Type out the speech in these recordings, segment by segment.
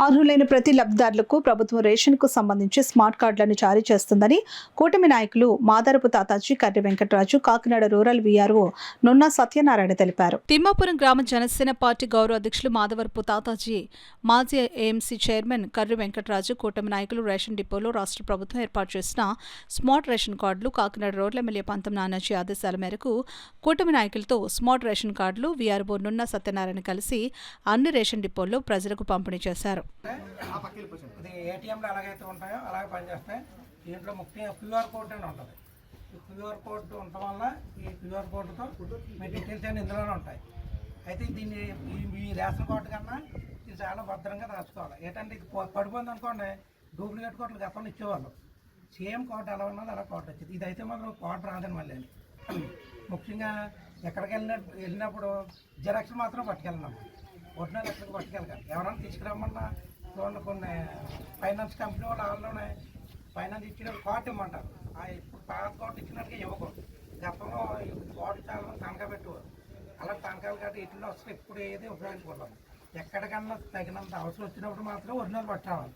అర్హులైన ప్రతి లబ్ధిదారులకు ప్రభుత్వం రేషన్కు సంబంధించి స్మార్ట్ కార్డులను జారీ చేస్తుందని కూటమి నాయకులు మాదారపు తాతాజీ, కర్రి వెంకటరాజు, కాకినాడ రూరల్ వీఆర్ఓ నున్నా సత్యనారాయణ తెలిపారు. తిమ్మాపురం గ్రామ జనసేన పార్టీ గౌరవ అధ్యక్షులు మాదారపు తాతాజీ, మాజీ ఏఎంసీ చైర్మన్ కర్రి వెంకటరాజు, కూటమి నాయకులు రేషన్ డిపోలో రాష్ట్ర ప్రభుత్వం ఏర్పాటు చేసిన స్మార్ట్ రేషన్ కార్డులు కాకినాడ రోడ్ల ఎమ్మెల్యే పంతం నానాజీ ఆదేశాల మేరకు కూటమి నాయకులతో స్మార్ట్ రేషన్ కార్డులు వీఆర్ఓ నున్నా సత్యనారాయణ కలిసి అన్ని రేషన్ డిపోల్లో ప్రజలకు పంపిణీ చేశారు. ఇది ఏటీఎంలు ఎలాగైతే ఉంటాయో అలాగే పనిచేస్తాయి. దీంట్లో ముఖ్యంగా క్యూఆర్ కోడ్ అని ఉంటుంది. ఈ క్యూఆర్ కోడ్ ఉండటం వల్ల ఈ క్యూఆర్ కోడ్తో మీ డీటెయిల్స్ అన్నీ ఇందులోనే ఉంటాయి. అయితే దీన్ని ఈ రేషన్ కార్డు కన్నా ఇది చాలా భద్రంగా రాసుకోవాలి. ఏంటంటే ఇది పడిపోయింది అనుకోండి, డూప్లికేట్ కోట్లు గతంలో ఇచ్చేవాళ్ళు. సేమ్ కార్డు ఎలా ఉన్నది అలా కార్డు వచ్చింది. ఇదైతే మాత్రం కార్డు రాదని మళ్ళీ ముఖ్యంగా ఎక్కడికి వెళ్ళినప్పుడు జిరాక్స్ మాత్రం పట్టుకెళ్ళినాము. ఒరిజినల్ ఎక్కడికి పట్టుకెళ్ళాలి. ఎవరైనా తీసుకురమ్మన్నా చూడండి, కొన్ని ఫైనాన్స్ కంపెనీ వాళ్ళలోనే ఫైనాన్స్ ఇచ్చిన కార్డు ఇమ్మంటారు. ఇప్పుడు పాత కార్డు ఇచ్చినట్టుగా ఇవ్వకూడదు. గతంలో కార్డు చాలా తనఖా పెట్టేవారు. అలా తనఖాలు కాబట్టి ఇట్లా వస్తే ఎప్పుడు ఏది ఉపయోగించుకోవాలి. ఎక్కడికన్నా తగినంత అవసరం వచ్చినప్పుడు మాత్రం ఒరిజినల్ పట్టుకోవాలి.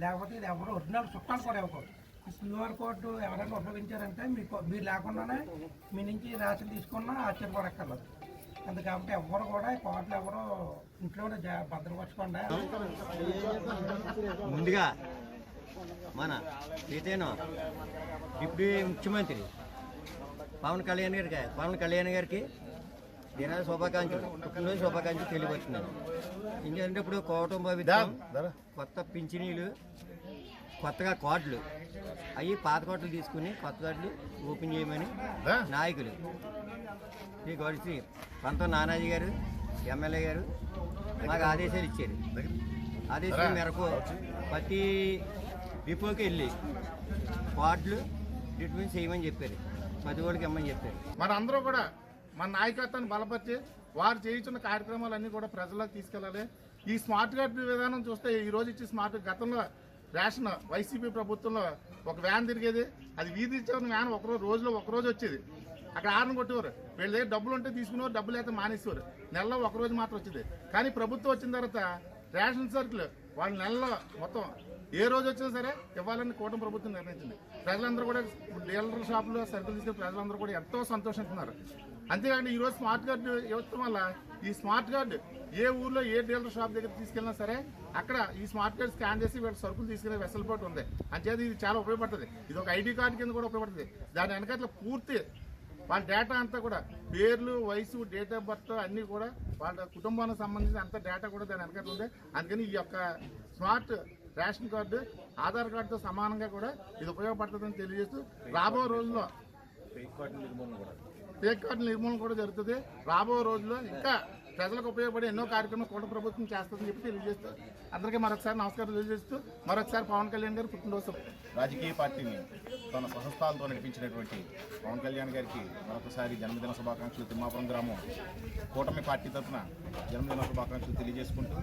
లేకపోతే ఇది ఎవరు ఒరిజినల్ చుట్టాలు కూడా ఇవ్వకూడదు. క్యూఆర్ కోడ్ ఎవరైనా ఉపయోగించారంటే మీరు లేకుండానే మీ నుంచి రేషన్ తీసుకున్నా ఆశ్చర్యపడక్కర్లేదు. అందు కాబట్టి ఎవరు కూడా కోట్లు ఎవరు ఇంట్లోనే భద్రపరచుకోండి. ముందుగా మన డిప్యూటీ ముఖ్యమంత్రి పవన్ కళ్యాణ్ గారికి దినాల శుభాకాంక్షలు, పుట్టినరోజు శుభాకాంక్షలు తెలియవచ్చున్నాను. ఎందుకంటే ఇప్పుడు కుటుంబ విధానం, కొత్త పింఛనీలు, కొత్తగా కార్డులు అవి పాత కార్డులు తీసుకుని కొత్త కార్డులు ఓపెన్ చేయమని నాయకులు ఈ గడిచి పంతం నానాజీ గారు, ఎమ్మెల్యే గారు మాకు ఆదేశాలు ఇచ్చారు. ఆదేశాల మేరకు ప్రతి డిపోకి వెళ్ళి కార్డులు ట్రీట్మెంట్ చేయమని చెప్పారు. ప్రతి ఒక్కరికి ఇమ్మని చెప్పారు. మన అందరూ కూడా మన నాయకత్వాన్ని బలపరిచి వారు చేయించిన కార్యక్రమాలన్నీ కూడా ప్రజల్లోకి తీసుకెళ్ళాలి. ఈ స్మార్ట్ కార్డు విధానం చూస్తే ఈ రోజు ఇచ్చి స్మార్ట్ గతంలో రేషన్ వైసీపీ ప్రభుత్వంలో ఒక వ్యాన్ తిరిగేది. అది వీధి ఇచ్చేవారు వ్యాన్ రోజులో ఒకరోజు వచ్చేది. అక్కడ ఆరుని కొట్టేవారు. వీళ్ళ దగ్గర డబ్బులు ఉంటే తీసుకునేవారు, డబ్బులు అయితే మానేసేవారు. నెలలో ఒకరోజు మాత్రం వచ్చేది. కానీ ప్రభుత్వం వచ్చిన తర్వాత రేషన్ సరుకులు వాళ్ళ నెలలో మొత్తం ఏ రోజు వచ్చినా సరే ఇవ్వాలని కూటమి ప్రభుత్వం నిర్ణయించింది. ప్రజలందరూ కూడా డీలర్ షాపులో సరుకులు తీసుకుని ప్రజలందరూ కూడా ఎంతో సంతోషిస్తున్నారు. అంతేకాకుండా ఈరోజు స్మార్ట్ కార్డు ఇవ్వడం వల్ల ఈ స్మార్ట్ కార్డు ఏ ఊర్లో ఏ డీలర్ షాప్ దగ్గర తీసుకెళ్ళినా సరే అక్కడ ఈ స్మార్ట్ కార్డు స్కాన్ చేసి వీళ్ళ సరుకులు తీసుకునే వెసులుబాటు ఉంది. అంచేది ఇది చాలా ఉపయోగపడుతుంది. ఇది ఒక ఐడి కార్డు కింద కూడా ఉపయోగపడుతుంది. దాని వెనకాల పూర్తి వాళ్ళ డేటా అంతా కూడా పేర్లు, వయసు, డేట్ ఆఫ్ బర్త్ అన్నీ కూడా వాళ్ళ కుటుంబానికి సంబంధించిన అంత డేటా కూడా దాని వెనకాల ఉంది. అందుకని ఈ యొక్క స్మార్ట్ రేషన్ కార్డు ఆధార్ కార్డుతో సమానంగా కూడా ఇది ఉపయోగపడుతుందని తెలియజేస్తూ రాబో రోజుల్లో ఫేక్ కార్డు నిర్మూలన కూడా జరుగుతుంది. రాబో రోజుల్లో ఇంకా ప్రజలకు ఉపయోగపడే ఎన్నో కార్యక్రమాలు కూటమి ప్రభుత్వం చేస్తుందని చెప్పి తెలియజేస్తూ అందరికీ మరొకసారి నమస్కారం తెలియజేస్తూ మరొకసారి పవన్ కళ్యాణ్ గారు పుట్టినరోజు. రాజకీయ పార్టీని తన స్వహస్తాలతో నడిపించినటువంటి పవన్ కళ్యాణ్ గారికి మరొకసారి జన్మదిన శుభాకాంక్షలు. తిమ్మాపురం గ్రామం కూటమి పార్టీ తరఫున జన్మదిన శుభాకాంక్షలు తెలియజేసుకుంటూ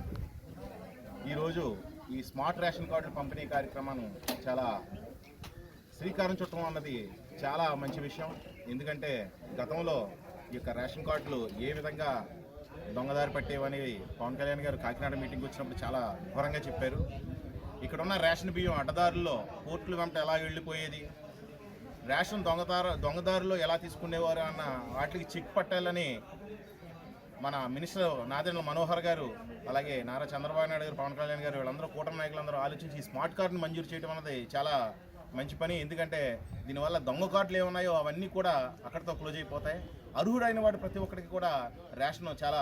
ఈరోజు ఈ స్మార్ట్ రేషన్ కార్డుల పంపిణీ కార్యక్రమాన్ని చాలా శ్రీకారం చుట్టడం అన్నది చాలా మంచి విషయం. ఎందుకంటే గతంలో ఈ యొక్క రేషన్ కార్డులు ఏ విధంగా దొంగదారి పట్టేవని పవన్ కళ్యాణ్ గారు కాకినాడ మీటింగ్ వచ్చినప్పుడు చాలా వివరంగా చెప్పారు. ఇక్కడ ఉన్న రేషన్ బియ్యం అడ్డదారుల్లో కోర్టుల వెంట ఎలా వెళ్ళిపోయేది, రేషన్ దొంగదారుల్లో ఎలా తీసుకునేవారు అన్న వాటికి చెక్ పట్టాలని మన మినిస్టర్ నాదెండ్ల మనోహర్ గారు, అలాగే నారా చంద్రబాబు నాయుడు గారు, పవన్ కళ్యాణ్ గారు వీళ్ళందరూ కూటమి నాయకులందరూ ఆలోచించి ఈ స్మార్ట్ కార్డును మంజూరు చేయడం అనేది చాలా మంచి పని. ఎందుకంటే దీనివల్ల దొంగ కార్డులు ఏమున్నాయో అవన్నీ కూడా అక్కడితో క్లోజ్ అయిపోతాయి. అర్హుడైన వాడు ప్రతి ఒక్కరికి కూడా రేషన్ చాలా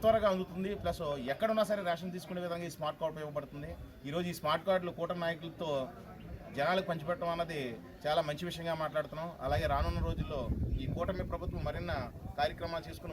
త్వరగా అందుతుంది. ప్లస్ ఎక్కడున్నా సరే రేషన్ తీసుకునే విధంగా ఈ స్మార్ట్ కార్డు ఉపయోగపడుతుంది. ఈరోజు ఈ స్మార్ట్ కార్డులు కూటమి నాయకులతో జనాలకు పంచిపెట్టడం అన్నది చాలా మంచి విషయంగా మాట్లాడుతున్నాం. అలాగే రానున్న రోజుల్లో ఈ కూటమి ప్రభుత్వం మరిన్న కార్యక్రమాలు చేసుకుని